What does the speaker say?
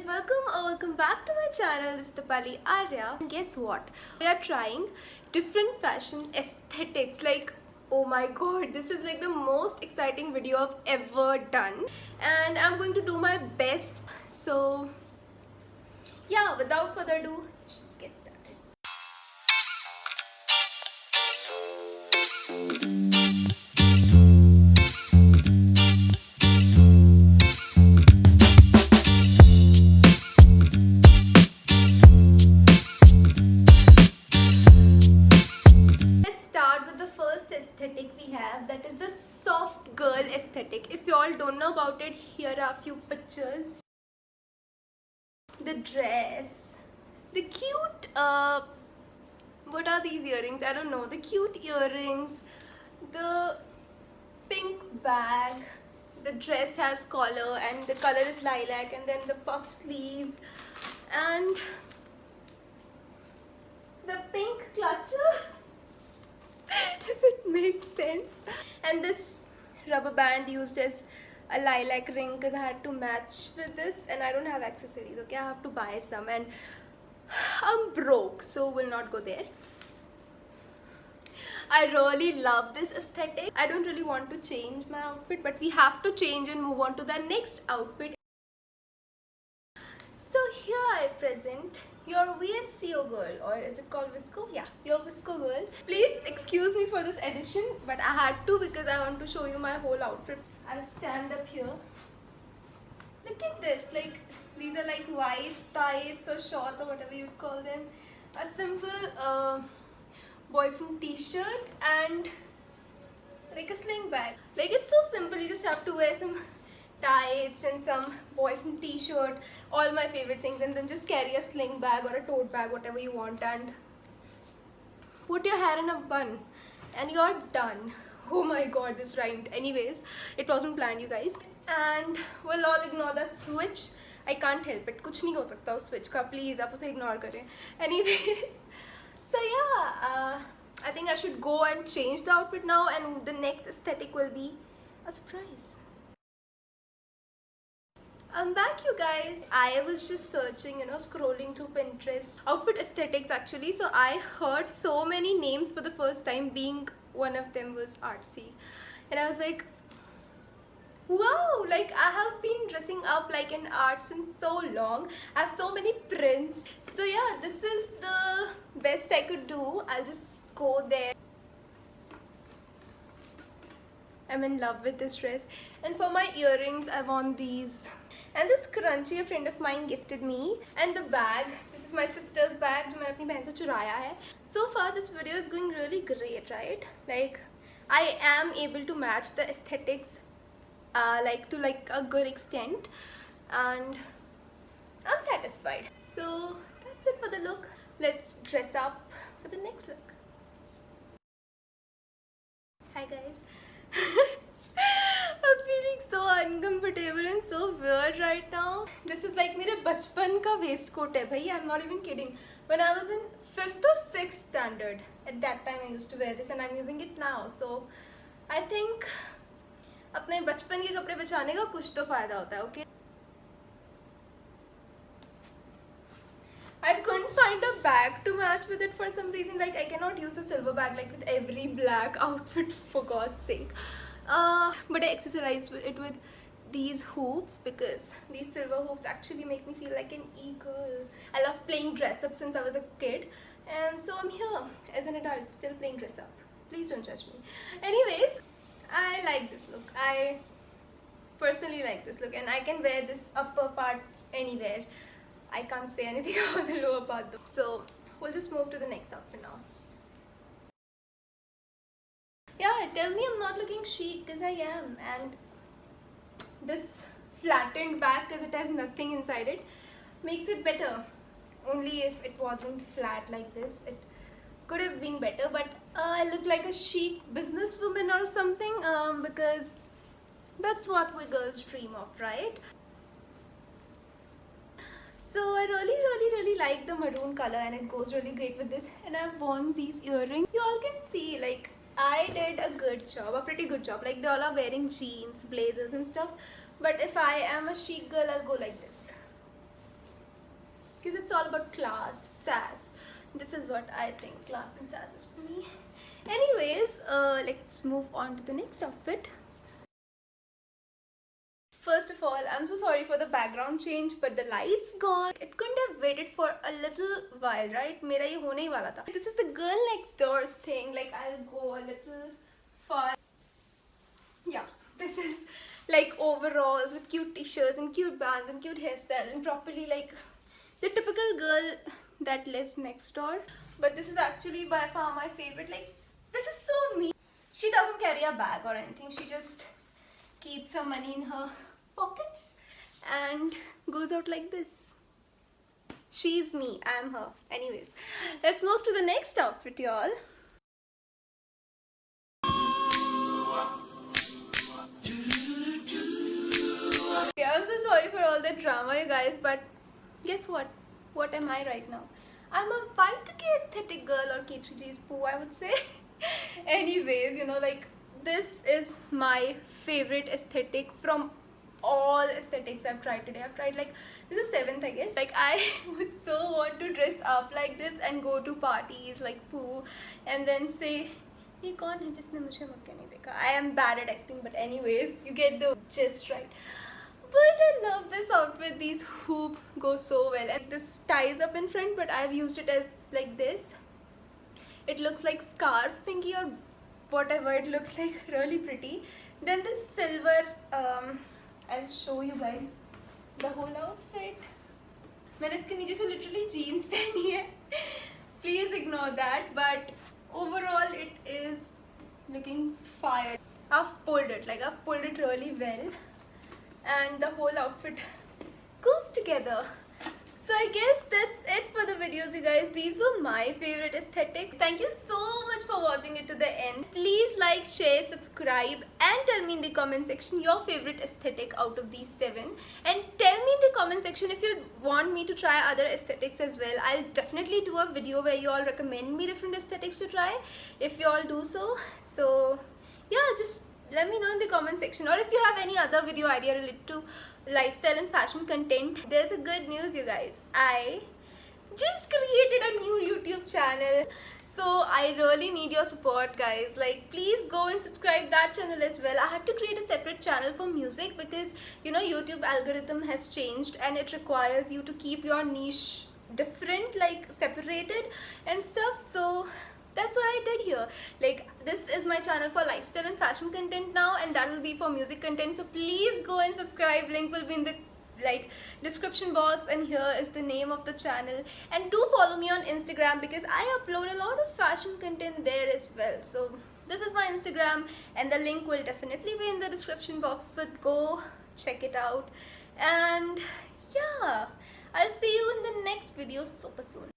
welcome back to my channel. This is Dipali Arya. And guess what? We are trying different fashion aesthetics. Like, oh my god, this is like the most exciting video I've ever done. And I'm going to do my best. So, yeah, without further ado, let's just get started. Aesthetic we have, that is the soft girl aesthetic. If you all don't know about it, here are a few pictures. The dress, the cute what are these earrings? I don't know. The cute earrings, the pink bag, the dress has collar and the color is lilac, and then the puff sleeves and the pink clutcher if it makes sense, and this rubber band used as a lilac ring because I had to match with this, and I don't have accessories. Okay, I have to buy some and I'm broke, so we'll not go there. I really love this aesthetic. I don't really want to change my outfit, but we have to change and move on to the next outfit. So here I present your VSCO girl, or is it called Visco? Yeah, your Visco girl. Please excuse me for this edition, but I had to because I want to show you my whole outfit. I'll stand up here. Look at this, like these are like white tights or shorts or whatever you'd call them. A simple boyfriend t-shirt and like a sling bag. Like it's so simple, you just have to wear some tights and some boyfriend t-shirt, all my favorite things, and then just carry a sling bag or a tote bag, whatever you want, and put your hair in a bun and you're done. Oh my god, this rhymed. Anyways, it wasn't planned, you guys, and we'll all ignore that switch. I can't help it, कुछ नहीं हो सकता उस switch का, please आप उसे ignore करें. Anyways, so yeah, I think I should go and change the outfit now, and the next aesthetic will be a surprise. I'm back, you guys. I was just searching, scrolling through Pinterest outfit aesthetics actually. So I heard so many names for the first time, being one of them was Artsy, and I was like, wow, like I have been dressing up like an art since so long. I have so many prints. So yeah, this is the best I could do. I'll just go there. I'm in love with this dress, and for my earrings I want these, and this scrunchie a friend of mine gifted me, and the bag, this is my sister's bag जो मैंने अपनी बहन से चुराया है. So far this video is going really great, right? Like I am able to match the aesthetics like to like a good extent, and I'm satisfied. So that's it for the look. Let's dress up for the next look. Hi guys. I'm feeling so uncomfortable and so weird right now. This is like मेरे बचपन का waistcoat है भाई. I'm not even kidding. When I was in 5th or 6th standard, at that time I used to wear this, and I'm using it now. So I think अपने बचपन के कपड़े बचाने का कुछ तो फायदा होता है, okay? I couldn't find a bag to match with it for some reason. Like I cannot use the silver bag like with every black outfit, for God's sake. But I accessorized it with these hoops because these silver hoops actually make me feel like an e-girl. I love playing dress up since I was a kid, and so I'm here as an adult still playing dress up. Please don't judge me. Anyways, I like this look. I personally like this look, and I can wear this upper part anywhere. I can't say anything about the lower part though. So we'll just move to the next outfit now. Yeah, tell me I'm not looking chic, because I am. And this flattened back, because it has nothing inside it, makes it better. Only if it wasn't flat like this, it could have been better. But I look like a chic businesswoman or something, because that's what we girls dream of, right? So I really like the maroon color, and it goes really great with this. And I've worn these earrings. You all can see, like I did a good job, a pretty good job. Like they all are wearing jeans, blazers and stuff. But if I am a chic girl, I'll go like this. because it's all about class, sass. This is what I think class and sass is for me. Anyways, let's move on to the next outfit. First of all, I'm so sorry for the background change, but the light's gone. It couldn't have waited for a little while, right? मेरा ये होने ही वाला था. This is the girl next door thing. Like, I'll go a little far. Yeah, this is like overalls with cute t-shirts and cute bands and cute hairstyle and properly like the typical girl that lives next door. But this is actually by far my favorite. Like, this is so me. She doesn't carry a bag or anything. She just keeps her money in her pockets and goes out like this. She's me, I'm her. Anyways, let's move to the next outfit, y'all. Yeah, I'm so sorry for all the drama, you guys, but guess what? What am I right now? I'm a Y2K aesthetic girl, or K3G's poo, I would say. Anyways, you know, like, this is my favorite aesthetic from all aesthetics I've tried today. I've tried like, this is 7th I guess. Like, I would so want to dress up like this and go to parties like poo and then say, "Ye kaun hai jisne mujhe makke nahi dekha?" I am bad at acting, but anyways, you get the gist, right? But I love this outfit. These hoops go so well, and this ties up in front, but I've used it as like this. It looks like scarf thingy or whatever. It looks like really pretty. Then this silver, I'll show you guys the whole outfit. मैंने इसके नीचे से literally jeans पहनी है. Please ignore that. But overall, it is looking fire. I've pulled it. Like, I've pulled it really well, and the whole outfit goes together. So I guess that's it for the videos, you guys. These were my favorite aesthetics. Thank you so much for watching it to the end. Please like, share, subscribe, and tell me in the comment section your favorite aesthetic out of these 7. And tell me in the comment section if you want me to try other aesthetics as well. I'll definitely do a video where you all recommend me different aesthetics to try, if you all do so. So yeah, just let me know in the comment section, or if you have any other video idea related to lifestyle and fashion content. There's a good news, you guys. I just created a new YouTube channel, so I really need your support, guys. Like, please go and subscribe that channel as well. I had to create a separate channel for music because, you know, YouTube algorithm has changed and it requires you to keep your niche different, like separated and stuff. So that's what I did here. Like, this is my channel for lifestyle and fashion content now, and that will be for music content. So please go and subscribe. Link will be in the description box, and here is the name of the channel. And do follow me on Instagram because I upload a lot of fashion content there as well. So this is my Instagram, and the link will definitely be in the description box. So go check it out. And yeah, I'll see you in the next video super soon.